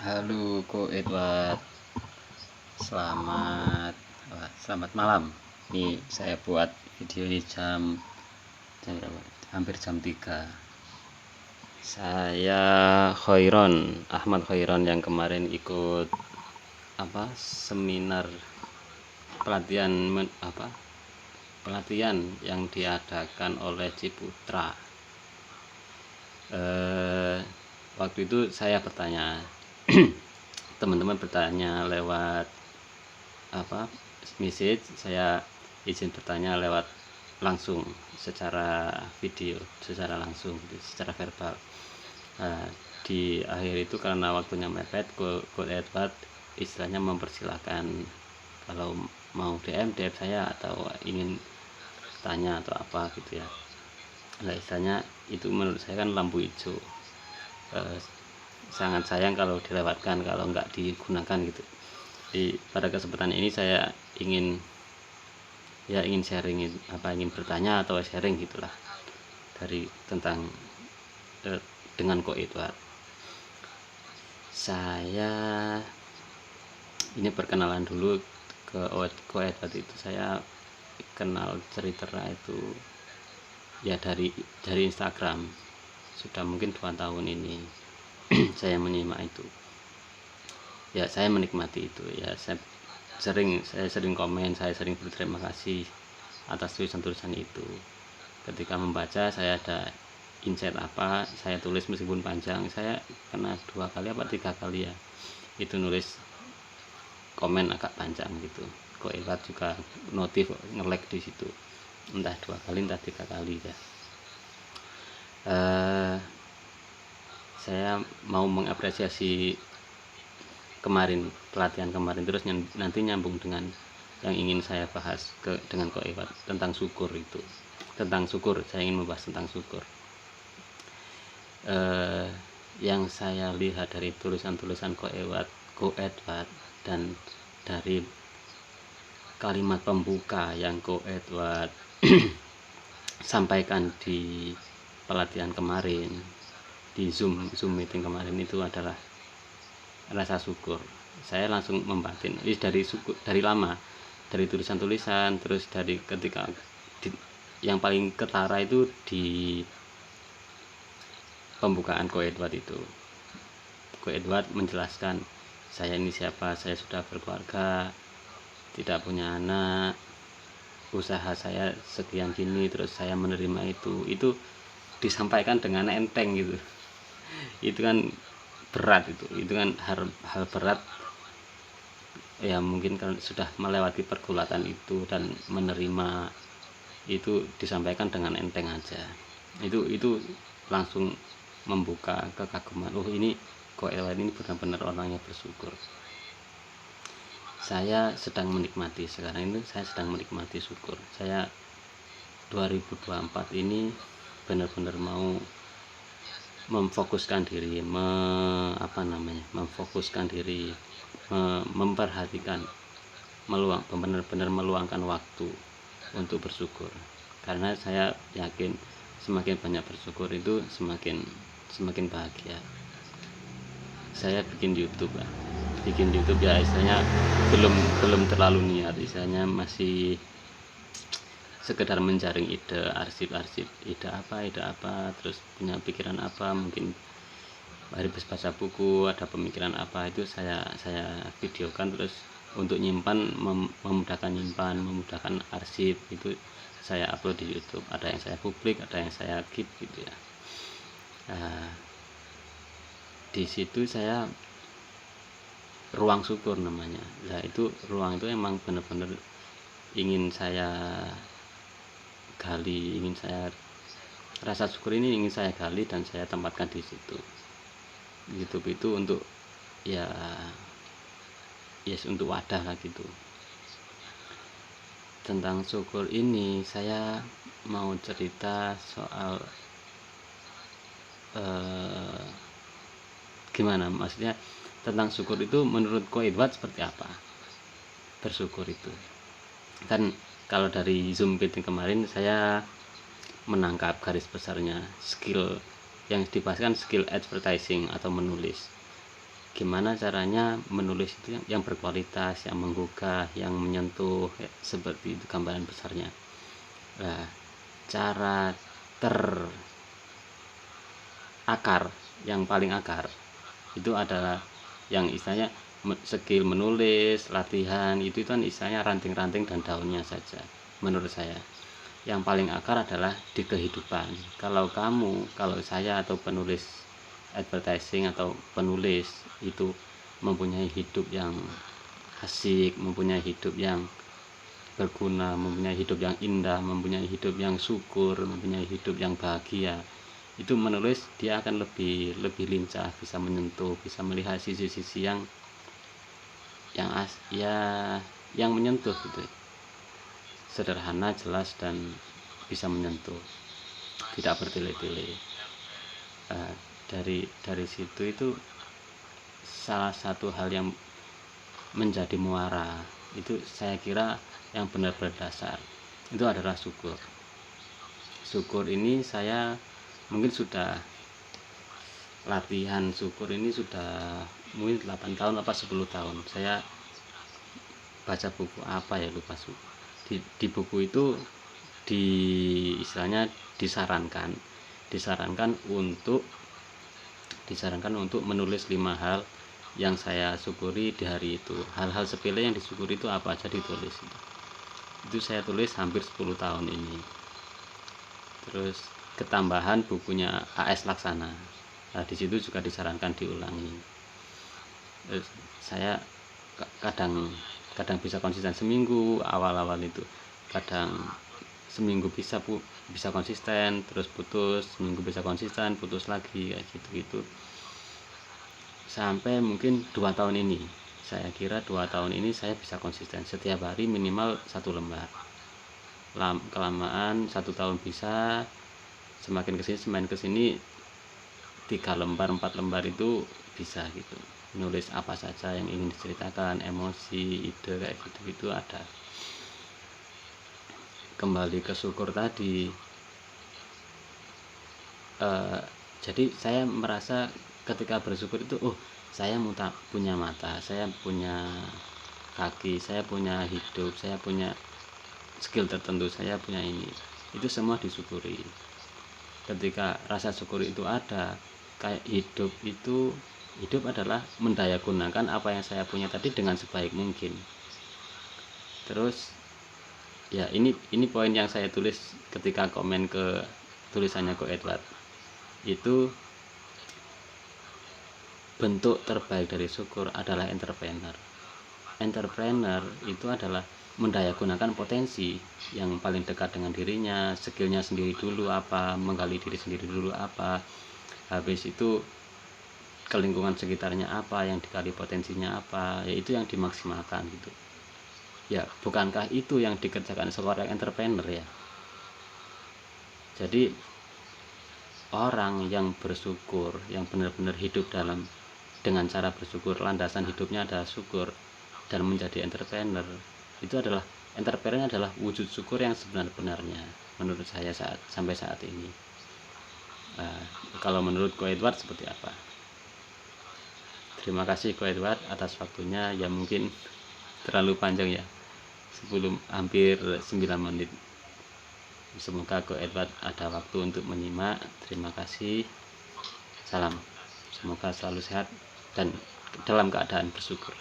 Halo Ko Edward, selamat malam. Ini saya buat video di jam berapa? Hampir jam 3. Saya Ahmad Khairon yang kemarin ikut seminar pelatihan pelatihan yang diadakan oleh Ciputra. Waktu itu saya bertanya teman-teman bertanya lewat message, saya izin bertanya lewat langsung secara video, secara langsung, secara verbal. Di akhir itu karena waktunya mepet, Ko Edward istilahnya mempersilahkan kalau mau DM saya atau ingin tanya atau apa gitu ya. Nah, istilahnya itu menurut saya kan lampu hijau. Sangat sayang kalau dilewatkan, kalau nggak digunakan gitu. Pada kesempatan ini saya ingin sharing, ingin bertanya atau sharing gitulah tentang dengan Ko Edward. Saya ini perkenalan dulu ke Ko Edward. Itu saya kenal cerita itu ya dari Instagram, sudah mungkin 2 tahun ini. Saya menyimak itu ya, saya menikmati itu ya. Saya sering komen, saya sering berterima kasih atas tulisan-tulisan itu. Ketika membaca, saya ada insight saya tulis meskipun panjang. Saya pernah 2 kali 3 kali ya itu nulis komen agak panjang gitu. Kok Edward juga notif nge-like di situ, entah 2 kali entah 3 kali ya. Saya mau mengapresiasi pelatihan kemarin, terus nanti nyambung dengan yang ingin saya bahas dengan Ko Edward tentang syukur itu. Saya ingin membahas tentang syukur. Yang saya lihat dari tulisan-tulisan Ko Edward dan dari kalimat pembuka yang Ko Edward sampaikan di pelatihan kemarin, di Zoom meeting kemarin, itu adalah rasa syukur. Saya langsung membatin dari lama, dari tulisan-tulisan, terus dari ketika yang paling ketara itu di pembukaan Ko Edward itu. Ko Edward menjelaskan, saya ini siapa, saya sudah berkeluarga, tidak punya anak, usaha saya sekian gini, terus saya menerima itu disampaikan dengan enteng gitu. Itu kan berat, itu kan hal berat ya. Mungkin kalau sudah melewati pergulatan itu dan menerima itu, disampaikan dengan enteng aja, itu langsung membuka kekaguman. Ini Ko Edward ini benar-benar orangnya bersyukur. Saya sedang menikmati sekarang ini, saya sedang menikmati syukur. Saya 2024 ini benar-benar mau memfokuskan diri, memperhatikan, benar-benar meluangkan waktu untuk bersyukur. Karena saya yakin semakin banyak bersyukur itu semakin bahagia. Saya bikin YouTube ya, istilahnya belum terlalu niat, istilahnya masih sekedar menjaring ide, arsip ide apa, terus punya pikiran apa, mungkin habis baca buku ada pemikiran apa, itu saya videokan, terus untuk nyimpan, memudahkan nyimpan, memudahkan arsip, itu saya upload di YouTube. Ada yang saya publik, ada yang saya keep gitu ya. Di situ saya ruang syukur namanya. Nah, itu ruang itu emang benar-benar ingin saya gali, rasa syukur ini ingin saya gali dan saya tempatkan di situ. YouTube itu untuk untuk wadah lah gitu. Tentang syukur ini saya mau cerita soal gimana, maksudnya tentang syukur itu menurut Ko Edward seperti apa bersyukur itu. Kan kalau dari Zoom meeting kemarin saya menangkap garis besarnya, skill yang dibahaskan skill advertising atau menulis. gimana caranya menulis itu yang berkualitas, yang menggugah, yang menyentuh, ya, seperti itu gambaran besarnya. Nah, cara terakar, yang paling akar itu adalah yang istilahnya skill menulis, latihan, itu kan istilahnya ranting-ranting dan daunnya saja menurut saya. Yang paling akar adalah di kehidupan. Kalau saya atau penulis advertising atau penulis itu mempunyai hidup yang asik, mempunyai hidup yang berguna, mempunyai hidup yang indah, mempunyai hidup yang syukur, mempunyai hidup yang bahagia, itu menulis dia akan lebih lincah, bisa menyentuh, bisa melihat sisi-sisi yang menyentuh gitu. Sederhana, jelas, dan bisa menyentuh, tidak bertele-tele. Dari situ itu salah satu hal yang menjadi muara, itu saya kira yang benar-benar dasar itu adalah syukur. Syukur ini saya mungkin sudah latihan syukur ini sudah mungkin 8 tahun apa 10 tahun. Saya baca buku apa ya, lupa. Di buku itu istilahnya disarankan untuk menulis 5 hal yang saya syukuri di hari itu. Hal-hal sepele yang disyukuri itu apa aja ditulis. Itu saya tulis hampir 10 tahun ini. Terus ketambahan bukunya A.S. Laksana. Nah, di situ juga disarankan diulangi. Terus saya kadang bisa konsisten seminggu awal-awal itu. Kadang seminggu bisa konsisten, terus putus, seminggu bisa konsisten, putus lagi, kayak gitu-gitu. Sampai mungkin 2 tahun ini. Saya kira 2 tahun ini saya bisa konsisten setiap hari minimal 1 lembar. Kelamaan 1 tahun bisa, semakin kesini 3 lembar 4 lembar itu bisa gitu, nulis apa saja yang ingin diceritakan, emosi, ide, kayak gitu ada. Kembali ke syukur tadi, jadi saya merasa ketika bersyukur itu, saya punya mata, saya punya kaki, saya punya hidup, saya punya skill tertentu, saya punya ini, itu semua disyukuri. Ketika rasa syukur itu ada, kayak hidup adalah mendayagunakan apa yang saya punya tadi dengan sebaik mungkin. Terus ya, ini poin yang saya tulis ketika komen ke tulisannya Ko Edward. Itu bentuk terbaik dari syukur adalah entrepreneur. Entrepreneur itu adalah mendayagunakan potensi yang paling dekat dengan dirinya, skillnya sendiri dulu apa, menggali diri sendiri dulu apa, habis itu ke lingkungan sekitarnya apa, yang dikali potensinya apa, yaitu yang dimaksimalkan gitu. Ya, bukankah itu yang dikerjakan seorang entrepreneur ya? Jadi orang yang bersyukur, yang benar-benar hidup dengan cara bersyukur, landasan hidupnya adalah syukur, dan menjadi entrepreneur, entrepreneur adalah wujud syukur yang sebenar-benarnya menurut saya sampai saat ini. Kalau menurut Ko Edward seperti apa? Terima kasih Ko Edward atas waktunya, ya mungkin terlalu panjang ya, hampir 9 menit. Semoga Ko Edward ada waktu untuk menyimak. Terima kasih. Salam. Semoga selalu sehat dan dalam keadaan bersyukur.